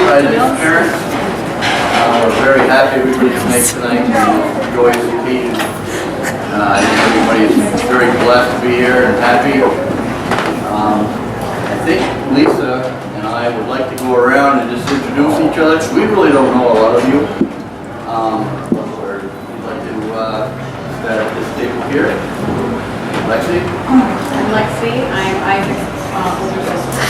Isaac's parents. We're very happy we could make tonight to enjoy this occasion. I think everybody's very blessed to be here and happy. I think Lisa and I would like to go around and just introduce each other. We really don't know a lot of you. We'd like to start at this table here. Lexi? I'm Lexi. I'm Isaac's older sister.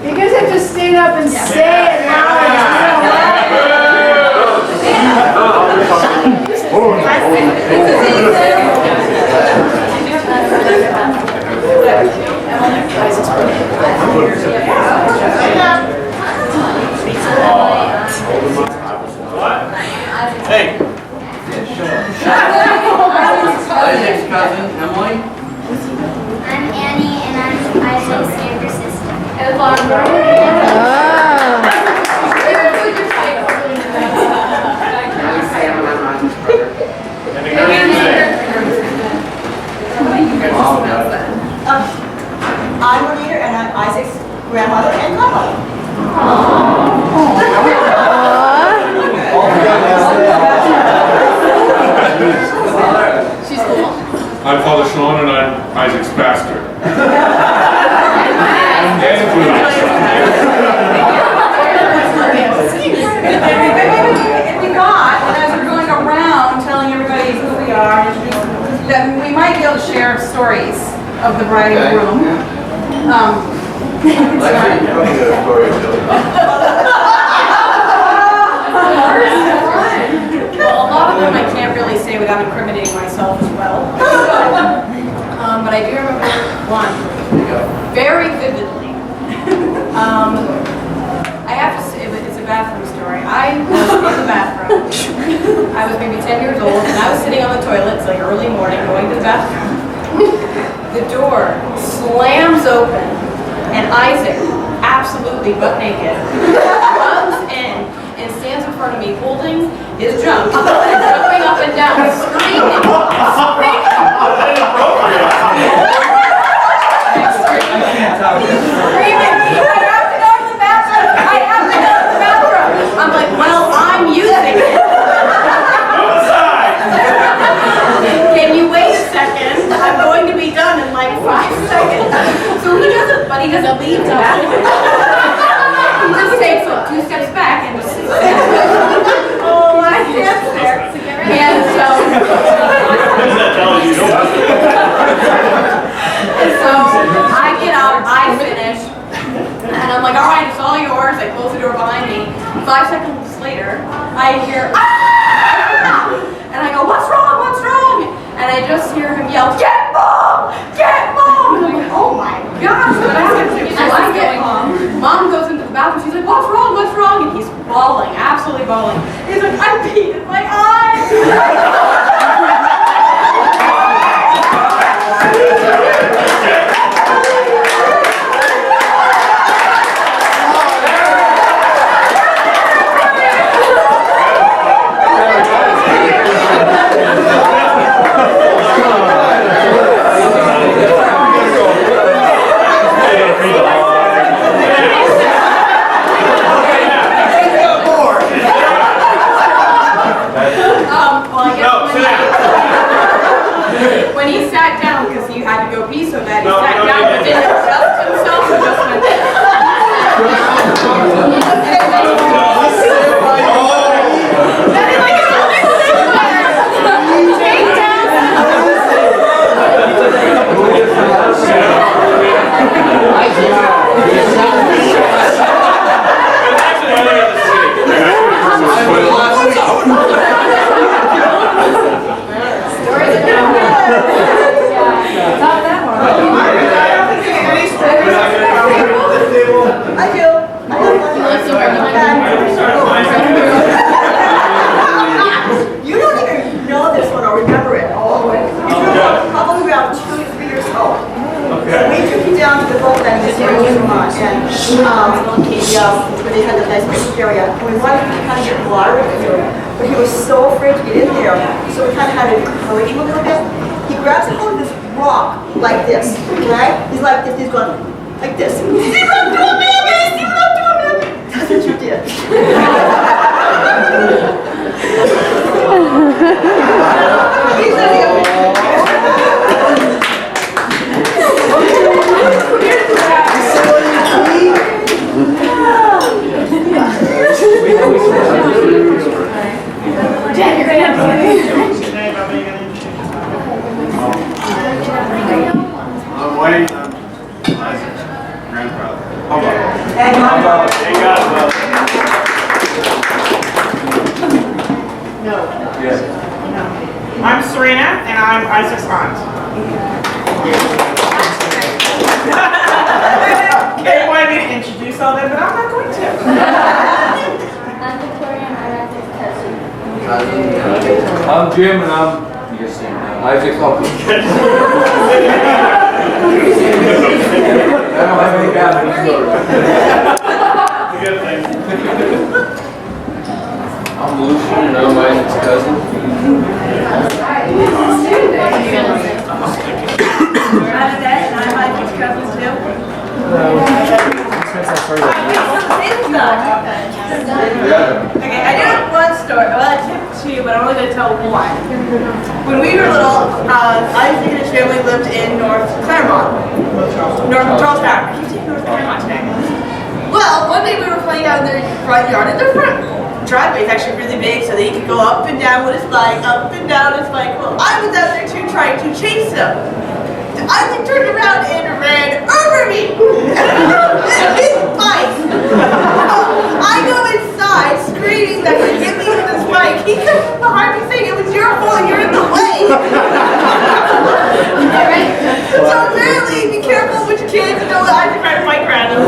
You guys have to stand up and say it now. Hey! Isaac's cousin, Emily? I'm Annie, and I'm Isaac's younger sister. I'm Anita, and I'm Isaac's grandmother and godmother. She's cool. I'm Father Sean, and I'm Isaac's pastor. If we got, and as we're going around telling everybody who we are, that we might be able to share stories of the bride and groom. Lexi, you don't get a story to tell. Well, a lot of them I can't really say without incriminating myself as well. But I do remember one very vividly. I have to say, it's a bathroom story. I was in the bathroom. I was maybe 10 years old, and I was sitting on the toilet. It's like early morning, going to the bathroom. The door slams open, and Isaac, absolutely butt naked, runs in and stands in front of me holding his junk and jumping up and down, screaming. I'm like, well, I'm using it. Can you wait a second? I'm going to be done in like 5 seconds. So he doesn't, but he doesn't leave the bathroom. He just takes like 2 steps back and just sits there. Oh, my hands there. And so, I get up, I finish, and I'm like, all right, it's all yours. I close the door behind me. 5 seconds later, I hear, ah! And I go, what's wrong? What's wrong? And I just hear him yell, get mom! Get mom! And I'm like, oh my gosh. So I get mom. Mom goes into the bathroom. She's like, what's wrong? What's wrong? And he's bawling, absolutely bawling. He's like, I peed in my eye. When he sat down, because he had to go pee so bad, he sat down but didn't adjust himself and just went there. You don't even know this one or remember it all the way. Probably around 2 to 3 years old. We took you down to the boat landing here in Vermont, and where they had the nice big area. And we wanted to kind of get water into it, but he was so afraid to get in there, so we kind of had to encourage him a little bit. He grabs a hold of this rock like this, okay? He's like this, he's going like this. See what I'm doing, baby? See what I'm doing, baby? That's what you did. He's sending a I'm Wayne. I'm Isaac's grandfather. How about it? Hey, God. I'm Serena, and I'm Isaac's aunt. They wanted me to introduce all them, but I'm not going to. I'm Victoria and I'm Isaac's cousin. I'm Jim and I'm Isaac's uncle. I don't have any family stories. Good thing. I'm Lucian and I'm Isaac's cousin. Okay, I do have one story. Well, I took two, but I'm only going to tell one. When we were little, Isaac and his family lived in North Claremont. North Charlestown. I keep saying North Claremont today. Well, one day we were playing out in their front yard, and their front driveway is actually really big, so that he could go up and down with his bike, up and down his bike. Well, I was out there too, trying to chase him. Isaac turned around and ran over me. His bike. I go inside screaming that he hit me with his bike. He comes behind me saying it was your fault, you're in the way. So apparently, be careful with your kids and don't let Isaac ride a bike around them.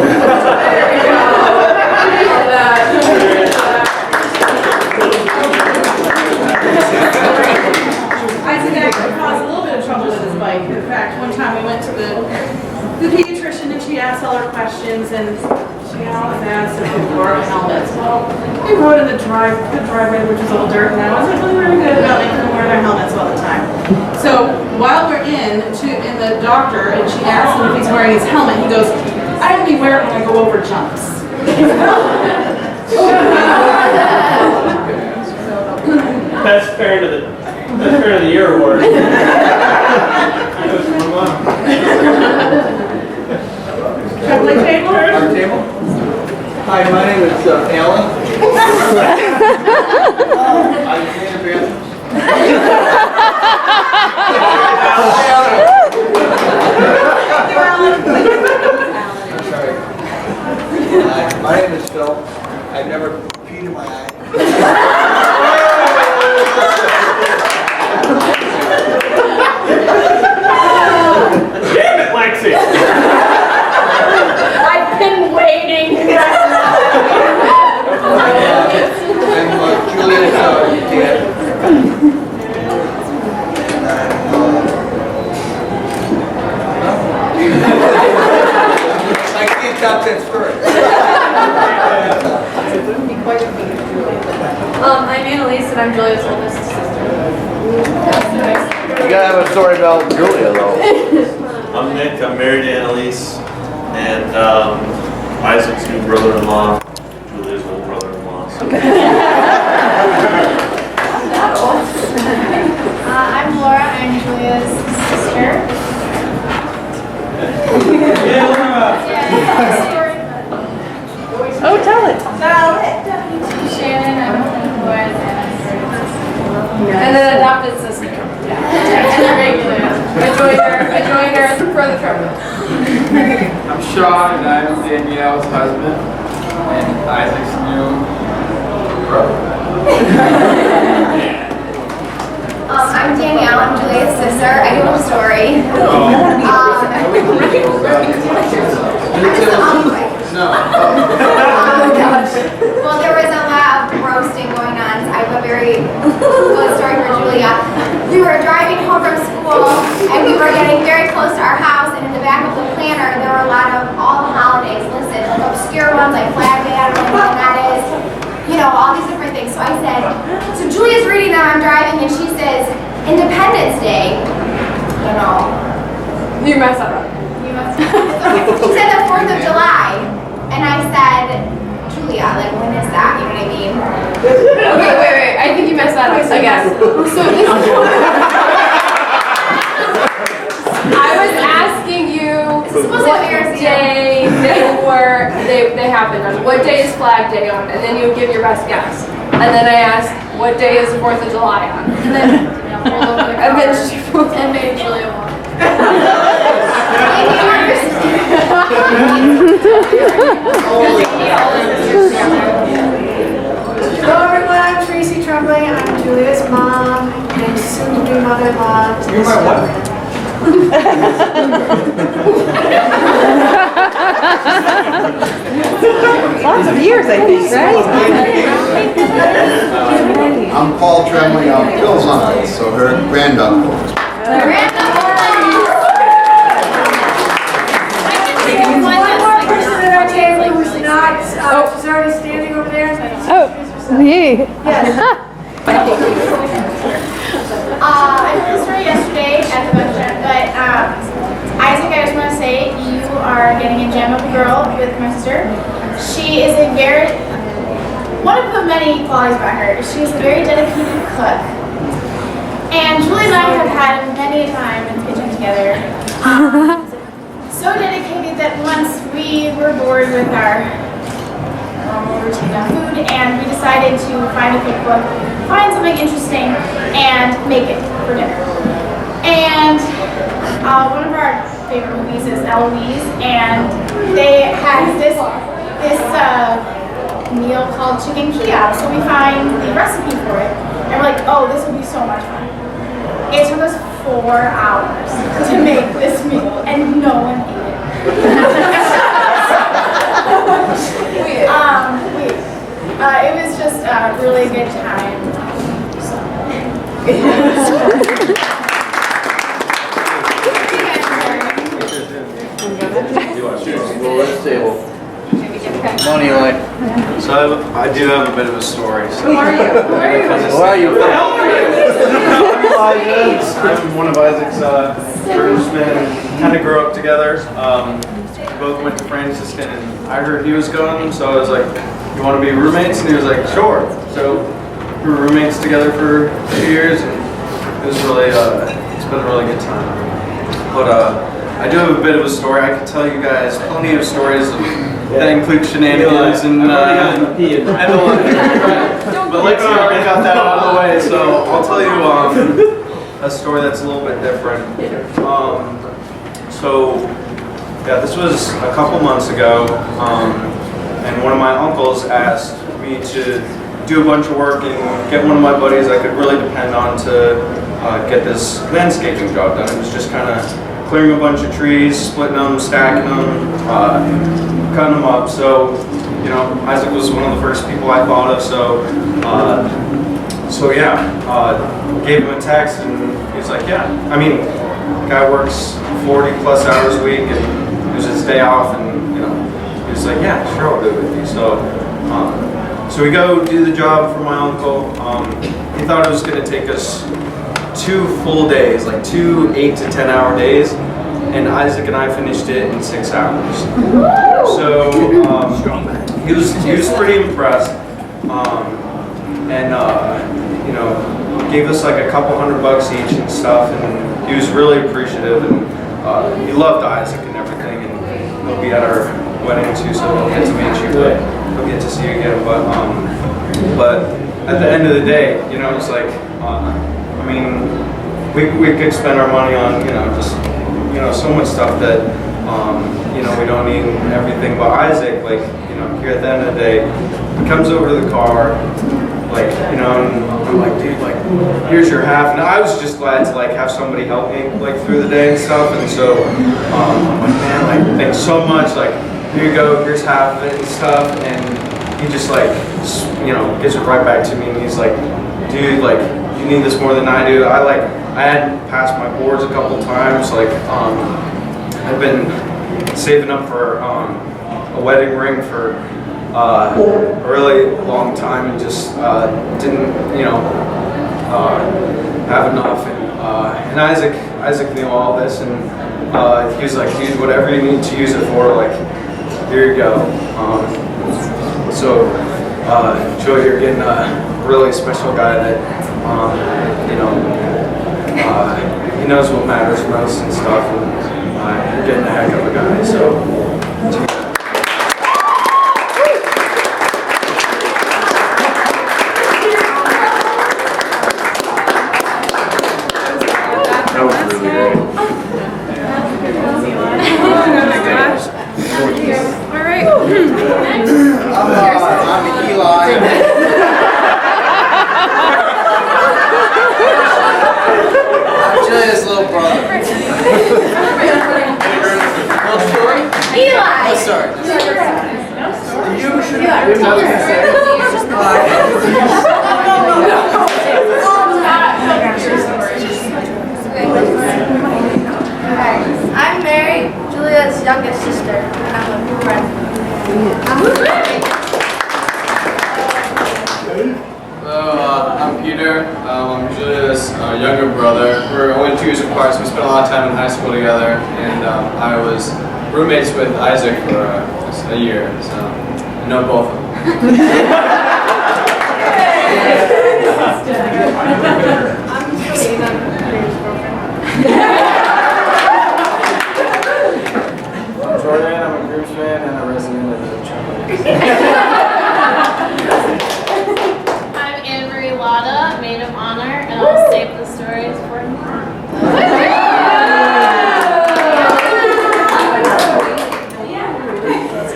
Isaac actually caused a little bit of trouble with his bike. In fact, one time we went to the pediatrician and she asked all her questions and she always asked if we wore our helmets. Well, we rode in the driveway, which was all dirt, and I wasn't really very good about making them wear their helmets all the time. So while we're in the doctor and she asked him if he's wearing his helmet, he goes, "I only wear it when I go over jumps." Best parent of the year award. Chocolate table? Our table? Hi, my name is Alan. I'm sorry. My name is Phil. I've never peed in my eye. Damn it, Lexi! I've been waiting. I'm Julia's dad. I can't top that story. I'm Annalise and I'm Julia's oldest sister. You gotta have a story about Julia, though. I'm Nick. I'm married to Annalise, and Isaac's new brother-in-law, Julia's old brother-in-law. So. I'm Laura. I'm Julia's sister. Oh, tell it. Shannon. I'm Laura's And then adopted sister. I joined her for the trouble. I'm Sean and I'm Danielle's husband and Isaac's new brother. I'm Danielle. I'm Julia's sister. I do have a story. No. Well, there was a lot of roasting going on. I have a very good story for Julia. We were driving home from school, and we were getting very close to our house, and in the back of the planner, there were a lot of all the holidays listed, like obscure ones like Flag Day, I don't know what that is, you know, all these different things. So I said, Julia's reading them, I'm driving, and she says, Independence Day. I don't know. you messed that up. She said the 4th of July, and I said, Julia, like when is that? You know what I mean? Okay, wait. I think you messed that up again. So this I was asking you what day they happened on. What day is Flag Day on? And then you would give your best guess. And then I asked, what day is the 4th of July on? And then she and made Julia walk. Hello everyone, I'm Tracy Tremblay. I'm Julia's mom and soon to be mother-in-law. You're my what? Lots of years, I think, right? I'm Paul Tremblay, I'm Phil's uncle, so her granduncle. One more person at our table who's not, who's already standing over there. Oh, me. Yes. I told the story yesterday at the function, but Isaac, I just want to say you are getting a gem of a girl with my sister. She is one of the many qualities about her. She's a very dedicated cook. And Julie and I have had many a time in the kitchen together. So dedicated that once we were bored with our normal routine on food, and we decided to find a cookbook, find something interesting, and make it for dinner. And one of our favorite movies is Eloise, and they had this meal called chicken kiosk. So we find the recipe for it, and we're like, oh, this will be so much fun. It took us 4 hours to make this meal, and no one ate it. It was just a really good time. Well, let's table. Come on, Eli. So I do have a bit of a story. So. Who are you? Who are you? I'm one of Isaac's groomsmen, and kind of grew up together. We both went to Franciscan, and I heard he was going, so I was like, "You want to be roommates?" And he was like, "Sure." So we were roommates together for 2 years, and it was really, it's been a really good time. But I do have a bit of a story. I can tell you guys plenty of stories that include shenanigans and the but Lexi already got that out of the way, so I'll tell you a story that's a little bit different. So yeah, this was a couple months ago, and one of my uncles asked me to do a bunch of work and get one of my buddies I could really depend on to get this landscaping job done. It was just kind of clearing a bunch of trees, splitting them, stacking them, cutting them up. So, you know, Isaac was one of the first people I thought of. So yeah, gave him a text, and he was like, yeah. I mean, guy works 40 plus hours a week, and it was his day off, and you know, he was like, yeah, sure, I'll do it with you. So we go do the job for my uncle. He thought it was going to take us 2 full days, like 2 8 to 10 hour days, and Isaac and I finished it in 6 hours. So he was pretty impressed, and you know, gave us like a couple $100 each and stuff, and he was really appreciative, and he loved Isaac and everything, and he'll be at our wedding too, so he'll get to meet you, but he'll get to see you again. But at the end of the day, you know, it's like, I mean, we could spend our money on, you know, just, you know, so much stuff that, you know, we don't need everything. But Isaac, like, you know, here at the end of the day, he comes over to the car, like, you know, and I'm like, dude, like, here's your half. And I was just glad to, like, have somebody help me, like, through the day and stuff. And so, I'm like, man, like, thanks so much. Like, here you go, here's half of it and stuff. And he just, like, you know, gives it right back to me. And he's like, dude, like, you need this more than I do. I had passed my boards a couple times. Like, I've been saving up for a wedding ring for a really long time, and just didn't, you know, have enough. And Isaac knew all this, and he was like, use whatever you need to use it for, like, here you go. So, Joy, you're getting a really special guy that, you know, he knows what matters most and stuff, and you're getting a heck of a guy, so. That was really great. I'm Eli. I'm Julia's little brother. Little story? Eli! Oh, sorry. You should have told us. I'm Mary, Julia's youngest sister, and I'm a friend. I'm Peter. I'm Julia's younger brother. We're only 2 years apart, so we spent a lot of time in high school together. And I was roommates with Isaac for a year, so I know both of them. I'm Jordan, I'm a groomsman and a resident of the Chamber. I'm Anne-Marie Lada, maid of honor, and I'll save the stories for tomorrow.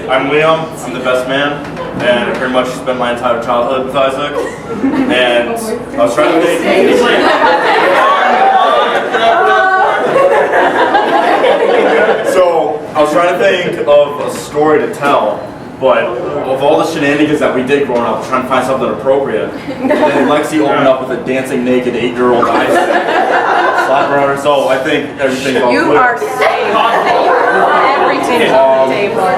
I'm Liam, I'm the best man, and I pretty much spent my entire childhood with Isaac. And I was trying to think. So I was trying to think of a story to tell, but of all the shenanigans that we did growing up, I was trying to find something appropriate. And then Lexi opened up with a dancing naked 8-year-old Isaac. Slap her, so I think everything's all You good. are safe. Everything's on the table.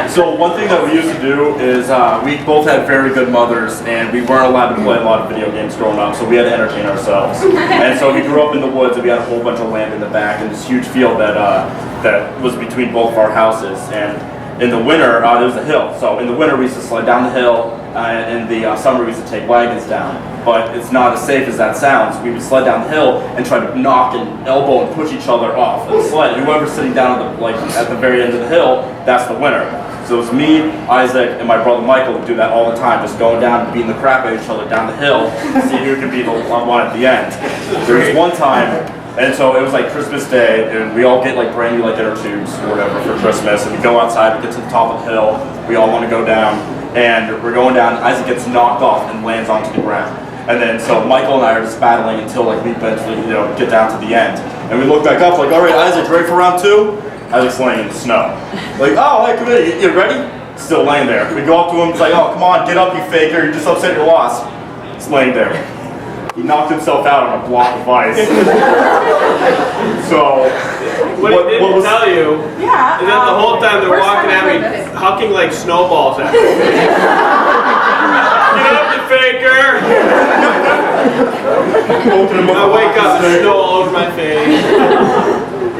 So one thing that we used to do is we both had very good mothers, and we weren't allowed to play a lot of video games growing up, so we had to entertain ourselves. And so we grew up in the woods, and we had a whole bunch of land in the back, and this huge field that that was between both of our houses. And in the winter, there was a hill. So in the winter, we used to slide down the hill. In the summer, we used to take wagons down. But it's not as safe as that sounds. We would sled down the hill and try to knock and elbow and push each other off the sled. Whoever's sitting down at the very end of the hill, that's the winner. So it was me, Isaac, and my brother Michael would do that all the time, just going down and beating the crap out of each other down the hill, see who could be the one at the end. There was one time, and so it was like Christmas Day, and we all get like brand new like inner tubes or whatever for Christmas, and we go outside, we get to the top of the hill, we all want to go down, and we're going down, Isaac gets knocked off and lands onto the ground. And then so Michael and I are just battling until like we eventually get down to the end. And we look back up like, all right, Isaac, ready for round 2? Isaac's laying in the snow. Like, oh, hey, come here, you ready? Still laying there. We go up to him, it's like, oh, come on, get up, you faker, you just upset your loss. He's laying there. He knocked himself out on a block of ice. So, What he didn't tell you Yeah. is that the whole time they're walking at me, hucking like snowballs at me. Get up, you faker! I wake up and snow all over my face.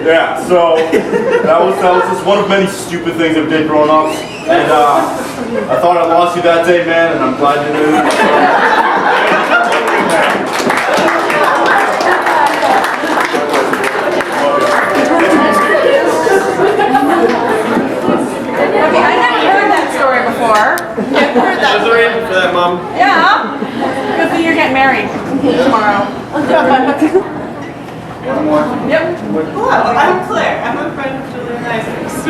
yeah, so that was just one of many stupid things I did growing up. And I thought I lost you that day, man, and I'm glad you knew. Okay, I haven't heard that story before. You've heard that. There's a reason for that, Mom. Yeah. Good thing you're getting married tomorrow. Yep. Hello, I'm Claire. I'm a friend of Julia and Isaac's.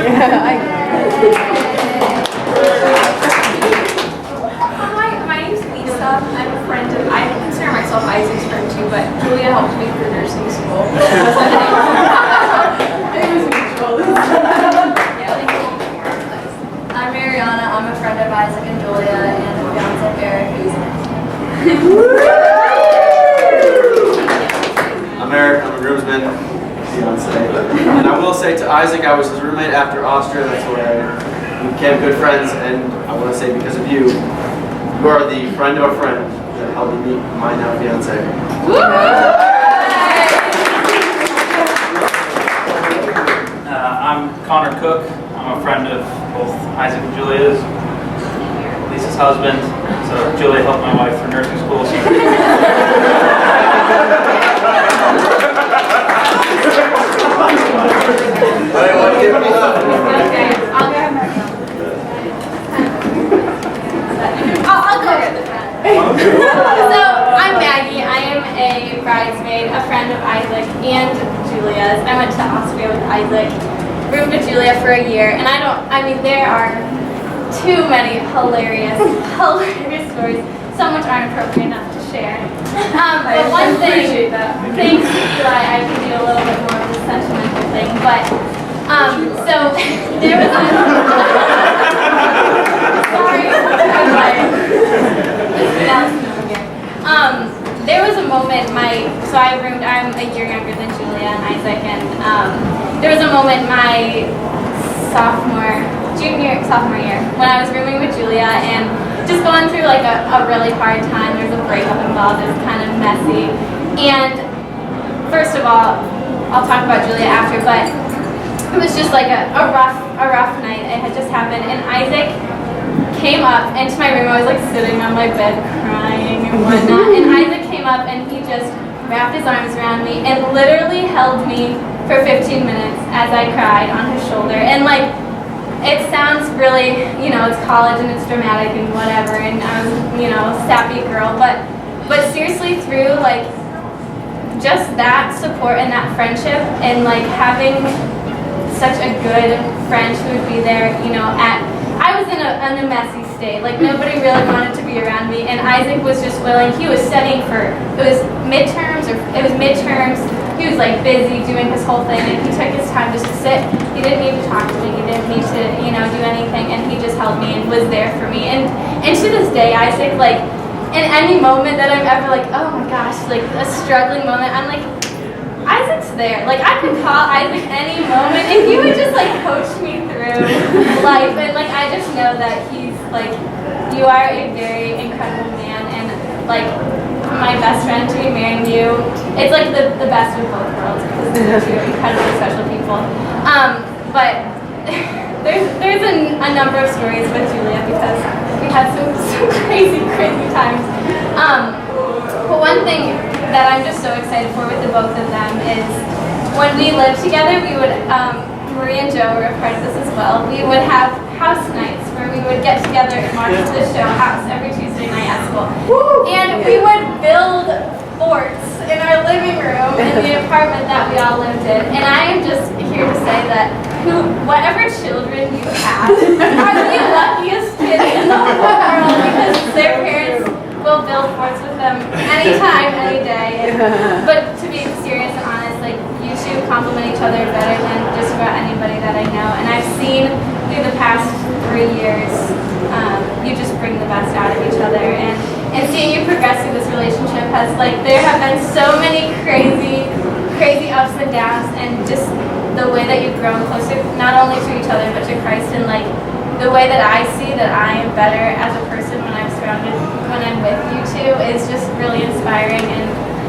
Hi, my name's Lisa. I'm a friend of, I consider myself Isaac's friend too, but Julia helped me through nursing school. I'm Mariana. I'm a friend of Isaac and Julia and a fiance of Eric, who's I'm Eric, I'm a groomsman, fiance. And I will say to Isaac, I was his roommate after Austria, that's where we became good friends, and I want to say because of you, you are the friend of a friend that helped me meet my now fiance. Connor Cook. I'm a friend of both Isaac and Julia's, Lisa's husband. So Julia helped my wife through nursing school. I'll go to the front. So I'm Maggie. I am a bridesmaid, a friend of Isaac and Julia's. I went to Austria with Isaac, roomed with Julia for a year, and there are too many hilarious stories. Some which aren't appropriate enough to share. But one thing, thanks to Eli, I can do a little bit more of the sentimental thing. But so there was there was a moment, I'm a year younger than Julia and Isaac, and there was a moment my sophomore year when I was rooming with Julia and just going through like a really hard time. There's a breakup involved, it's kind of messy. And first of all, I'll talk about Julia after, but it was just like a rough night. It had just happened, and Isaac came up into my room. I was like sitting on my bed crying and whatnot, and Isaac came up and he just wrapped his arms around me and literally held me for 15 minutes as I cried on his shoulder. And like, it sounds really, it's college and it's dramatic and whatever, and I was, sappy girl, but seriously, through like just that support and that friendship and like having such a good friend who would be there, I was in a messy state. Like, nobody really wanted to be around me, and Isaac was just willing. He was studying it was midterms. He was like busy doing his whole thing, and he took his time just to sit. He didn't need to talk to me. He didn't need to, do anything, and he just held me and was there for me. And to this day, Isaac, like, in any moment that I'm ever like, oh my gosh, like a struggling moment, I'm like, Isaac's there. Like, I could call Isaac any moment, and he would just like coach me through life. And like, I just know that he's like, you are a very incredible man, and like my best friend to be marrying you. It's like the best of both worlds because they're two incredibly special people. But there's a number of stories with Julia because we had some crazy times. But one thing that I'm just so excited for with the both of them is when we lived together, we would, Marie and Joe were a part of this as well, we would have house nights where we would get together and watch the show House every Tuesday night at school. And we would build forts in our living room in the apartment that we all lived in. And I am just here to say that whatever children you have are the luckiest kids in the whole world because their parents will build forts with them anytime, any day. But to be serious and honest, like, you two complement each other better than just about anybody that I know. And I've seen through the past 3 years, you just bring the best out of each other. And seeing you progress through this relationship has, like, there have been so many crazy ups and downs, and just the way that you've grown closer, not only to each other, but to Christ, and like, the way that I see that I am better as a person when I'm with you two is just really inspiring, and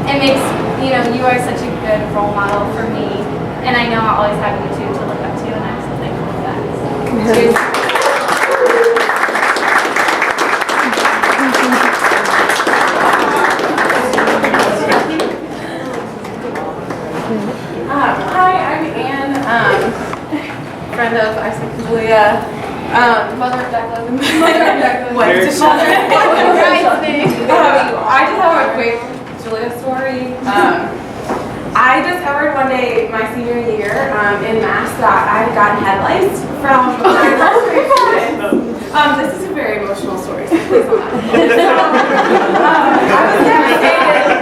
it makes, you are such a good role model for me, and I know I'll always have you two to look up to, and I'm so thankful for that. So, cheers. Hi, I'm Anne, friend of Isaac and Julia, mother of Declan. Wife to children. I just have a quick Julia story. I discovered one day my senior year in Mass that I had gotten headlights from my first grade students. This is a very emotional story, so please don't laugh. I was devastated.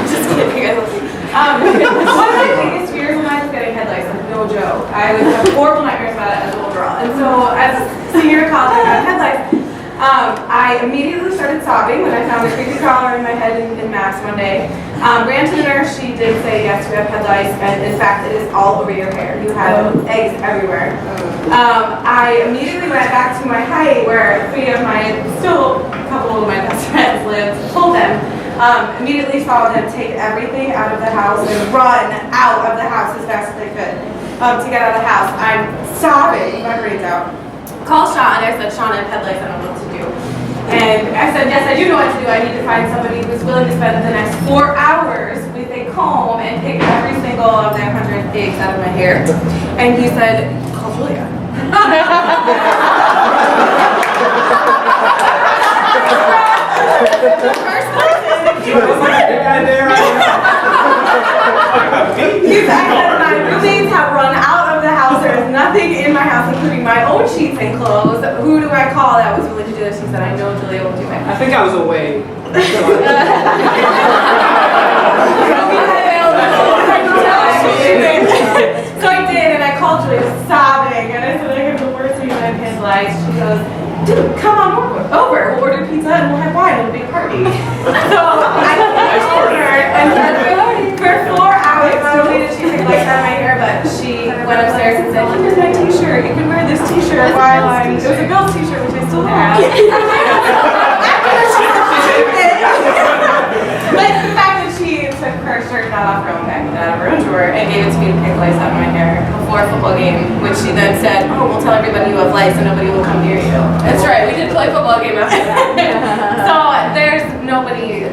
Just kidding, I love you. One of my biggest fears when I was getting headlights, like, no joke, I would have horrible nightmares about it as a little girl. And so as a senior in college, I got headlights. I immediately started sobbing when I found a creepy crawler in my head in Mass one day. Ran to the nurse. She did say, yes, you have head lice, and in fact, it is all over your hair. You have eggs everywhere. I immediately went back to my height where still a couple of my best friends lived, told them. Immediately saw them take everything out of the house and run out of the house as fast as they could. to get out of the house. I'm sobbing, my brains out. Call Sean, I said, Sean, I have head lice, I don't know what to do. And I said, yes, I do know what to do. I need to find somebody who's willing to spend the next 4 hours with a comb and pick every single of the 100 eggs out of my hair. And he said, call Julia. The first person, he was like, my roommates have run out of the house. There is nothing in my house, including my own sheets and clothes. Who do I call that was willing to do this? She said, I know Julia will do it. I think I was away. So I did, and I called Julia sobbing, and I said, I have the worst thing in his life. She goes, dude, come on over. We'll order pizza and we'll have wine. It'll be a party. So I called her, and for 4 hours, not only did she take lights out of my hair, but she went upstairs and said, here's my t-shirt. You can wear this t-shirt while I'm, it was a Bill's t-shirt, which I still have. But the fact that she took her shirt not off her own back, out of her own drawer, and gave it to me to pick lice out of my hair before a football game, which she then said, oh, we'll tell everybody you have lice and nobody will come near you. That's right, we did play a football game after that. So there's nobody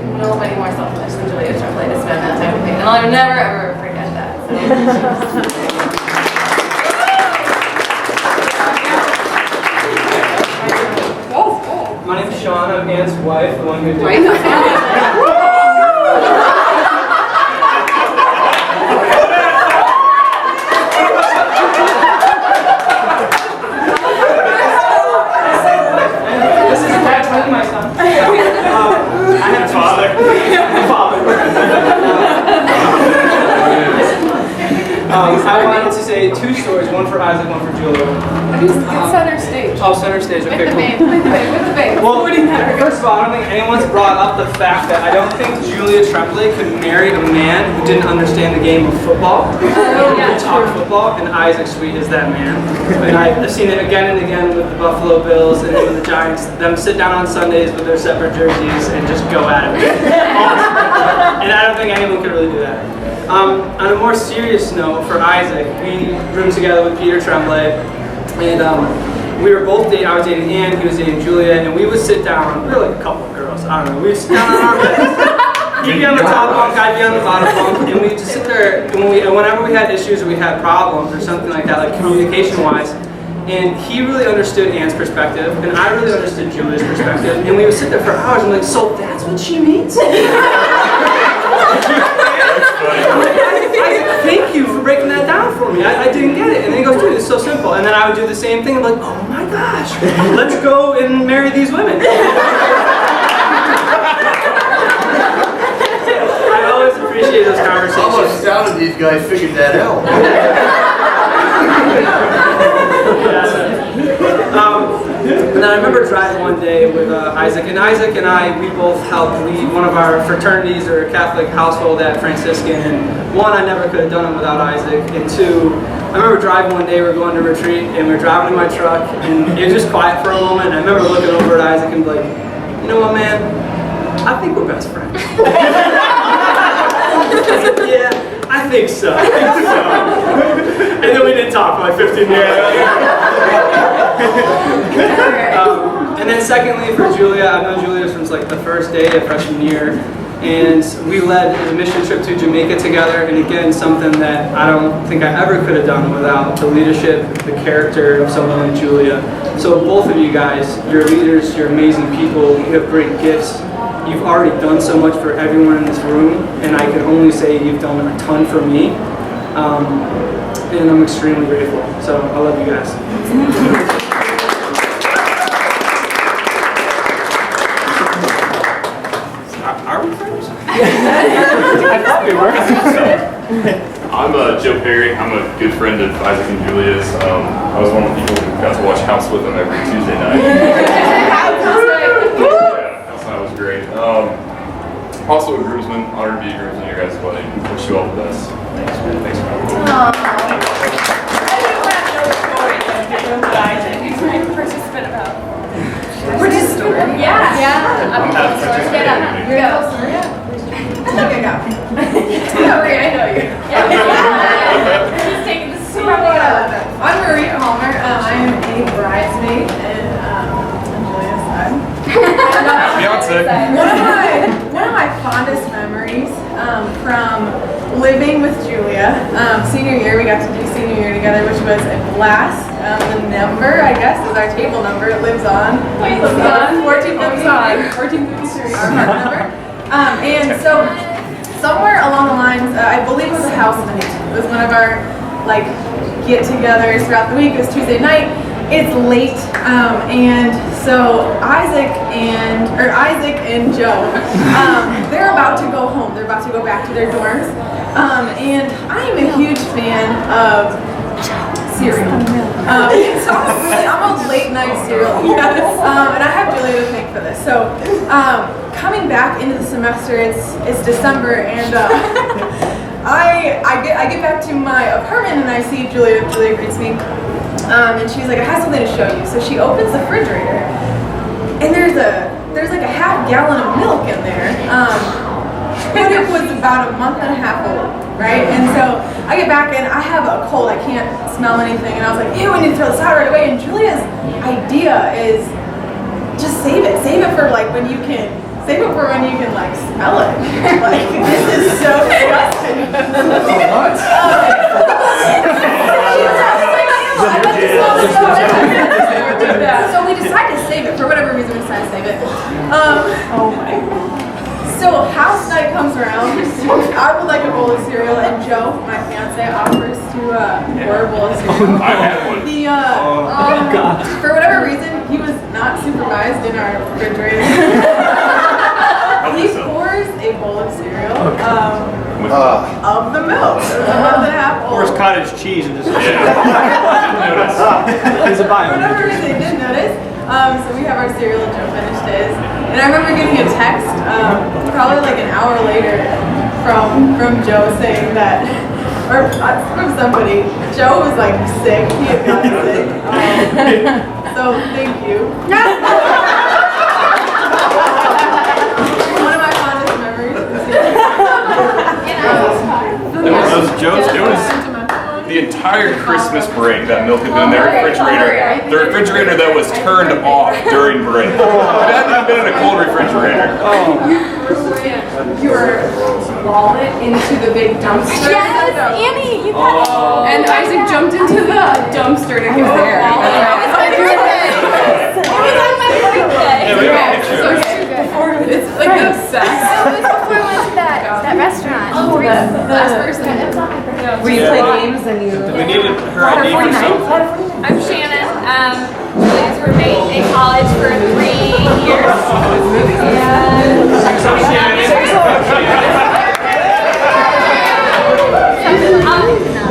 more selfless than Julia Tremblay to spend that time with me. And I'll never ever forget that. My name's Sean. I'm Ann's wife, the one who did. This is Dad, my son. I have father. I wanted to say 2 stories, one for Isaac, one for Julia. It's center stage. Oh, center stage. Okay, With the cool. babe, with the babe. Well, first of all, I don't think anyone's brought up the fact that I don't think Julia Tremblay could marry a man who didn't understand the game of football, who talk football, and Isaac Sweet is that man. And I've seen it again and again with the Buffalo Bills and with the Giants. Them sit down on Sundays with their separate jerseys and just go at it. And I don't think anyone could really do that. On a more serious note, for Isaac, we roomed together with Peter Tremblay, and we were both dating. I was dating Ann, he was dating Julia, and we would sit down. We were like a couple of girls. I don't know. We would sit down on our beds. He'd be on the top bunk, I'd be on the bottom bunk, and we'd just sit there. And whenever we had issues or we had problems or something like that, like communication-wise, and he really understood Ann's perspective, and I really understood Julia's perspective, and we would sit there for hours and like, so that's what she means? Thank you for breaking that down for me. I didn't get it. And then he goes, dude, it's so simple. And then I would do the same thing. I'm like, oh my gosh, let's go and marry these women. I always appreciate those conversations. Almost sounded these guys figured that out. And then I remember driving one day with Isaac, and Isaac and I, we both helped lead one of our fraternities or a Catholic household at Franciscan, and 1, I never could have done it without Isaac, and 2, I remember driving one day, we were going to retreat, and we were driving in my truck, and it was just quiet for a moment, and I remember looking over at Isaac and be like, you know what, man, I think we're best friends. I said, yeah, I think so. And then we didn't talk for like 15 minutes. And then secondly, for Julia, I've known Julia since like the first day of freshman year, and we led a mission trip to Jamaica together, and again, something that I don't think I ever could have done without the leadership, the character of someone like Julia. So both of you guys, you're leaders, you're amazing people, you have great gifts. You've already done so much for everyone in this room, and I can only say you've done a ton for me. And I'm extremely grateful. So I love you guys. Are we friends? I thought we were. I'm Joe Perry. I'm a good friend of Isaac and Julia's. I was one of the people who got to watch House with them every Tuesday night. Yeah, House night was great. Also a groomsman, honored to be a groomsman in your guys' wedding. Wish you all the best. Thanks, man. Thanks for having me. Yeah. I'm happy to participate. I know you. Yeah. He's taking this super fondest memories from living with Julia. Senior year, we got to do senior year together, which was a blast. The number, I guess, is our table number. It lives on. It lives on. 1453. Our heart number. And so, somewhere along the lines, I believe it was a house night. It was one of our get-togethers throughout the week. It was Tuesday night. It's late, and so Isaac and Joe, they're about to go home. They're about to go back to their dorms, and I am a huge fan of cereal. So I'm a late night cereal eater, and I have Julia to thank for this. So coming back into the semester, it's December, and I get back to my apartment and I see Julia. Julia greets me. And she's like, I have something to show you. So she opens the refrigerator, and there's like a half gallon of milk in there. But it was about a month and a half old, right? And so I get back and I have a cold. I can't smell anything. And I was like, ew, we need to throw this out right away. And Julia's idea is just save it. Save it for like when you can. Save it for when you can like smell it. Like this is so disgusting. So we decided to save it. For whatever reason, we decided to save it. Oh my. So house night comes around. I would like a bowl of cereal, and Joe, my fiance, offers to pour a bowl of cereal. I had one. For whatever reason, he was not supervised in our refrigerator. He pours a bowl of cereal of the milk. It was a month and a half old. Pours cottage cheese and just. Yeah. He's a bio. For whatever reason, they didn't notice. So we have our cereal, and Joe finished his. And I remember getting a text, probably like an hour later, from Joe saying that, or from somebody. Joe was like sick. He had gotten sick. So thank you. One of my fondest memories. It was the entire Christmas break, that milk had been in their refrigerator. The refrigerator that was turned off during break. It hadn't been in a cold refrigerator. Your wallet into the big dumpster. Yes, Annie, you got it. And Isaac jumped into the dumpster to get there. It was on my birthday. It's like obsessed. It was before we went to that restaurant. Oh, the last person. It was on my birthday. Where you play games and you. We needed her ID for something. I'm Shannon, Julia's roommate in college for 3 years.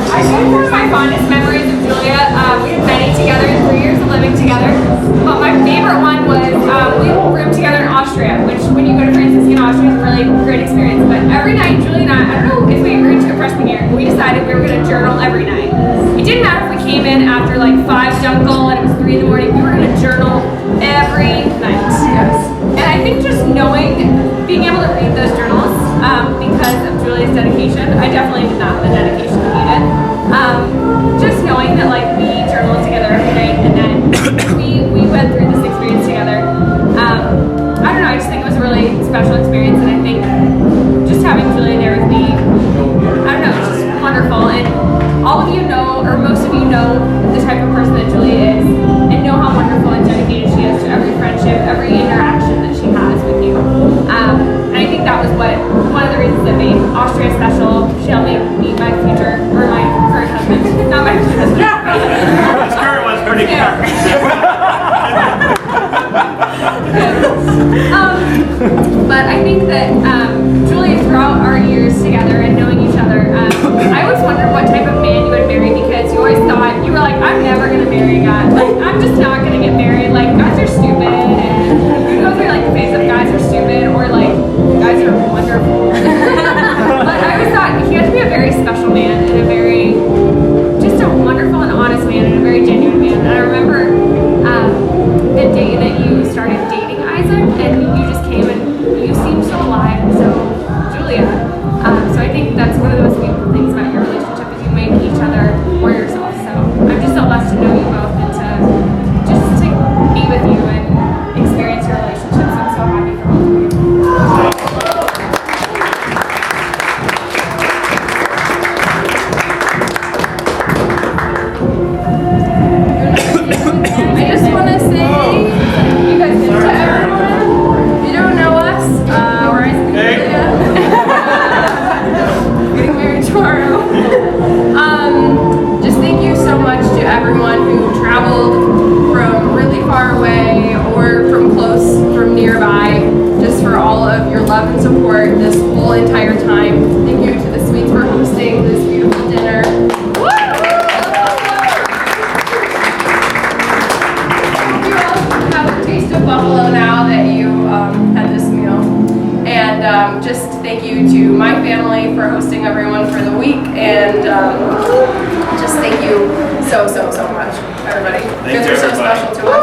I think one of my fondest memories of Julia, we had many together in 3 years of living together, but my favorite one was we roomed together in Austria, which when you go to Franciscan Austria is a really great experience. But every night, Julia and I don't know if we agreed to it freshman year, we decided we were going to journal every night. It didn't matter if we came in after like 5 Dunkel and it was 3 in the morning, we were going to journal every night. Yes. And I think just knowing, being able to read those journals, because of Julia's dedication, I definitely did not have the dedication to read it. Just knowing that like we journaled together every night and then we went through this experience together. I don't know, I just think it was a really special experience, and I think just having Julia there with me, I don't know, it's just wonderful. And all of you know, or most of you know, the type of person that Julia is, and know how wonderful and dedicated she is to every friendship, every interaction that she has with you. And I think that was one of the reasons that made Austria special. She helped me meet my future, or my current husband, not my future husband. His current one's pretty good. But I think that Julia, throughout our years together and knowing each other, I always wondered what type of man you would marry, because you always thought, you were like, I'm never going to marry a guy. Like, I'm just not going to get married. Like, guys are stupid. And you go through like the phase of guys are stupid or like guys are wonderful. But I always thought he had to be a very special man and a very, just a wonderful and honest man and a very genuine man. And I remember the day that you started dating Isaac and you just came and you seemed so alive and so Julia. So I think that's one of the most beautiful things about your relationship is you make each other more yourself. So I'm just so blessed to know you both and to be with you and experience your relationship. So I'm so happy for both of you. who traveled from really far away or from close, from nearby, just for all of your love and support this whole entire time. Thank you to the Sweets for hosting this beautiful dinner. You all have a taste of Buffalo now that you had this meal. And just thank you to my family for hosting everyone for the week. And just thank you so much, everybody. Thanks, You guys are so everybody. special to us.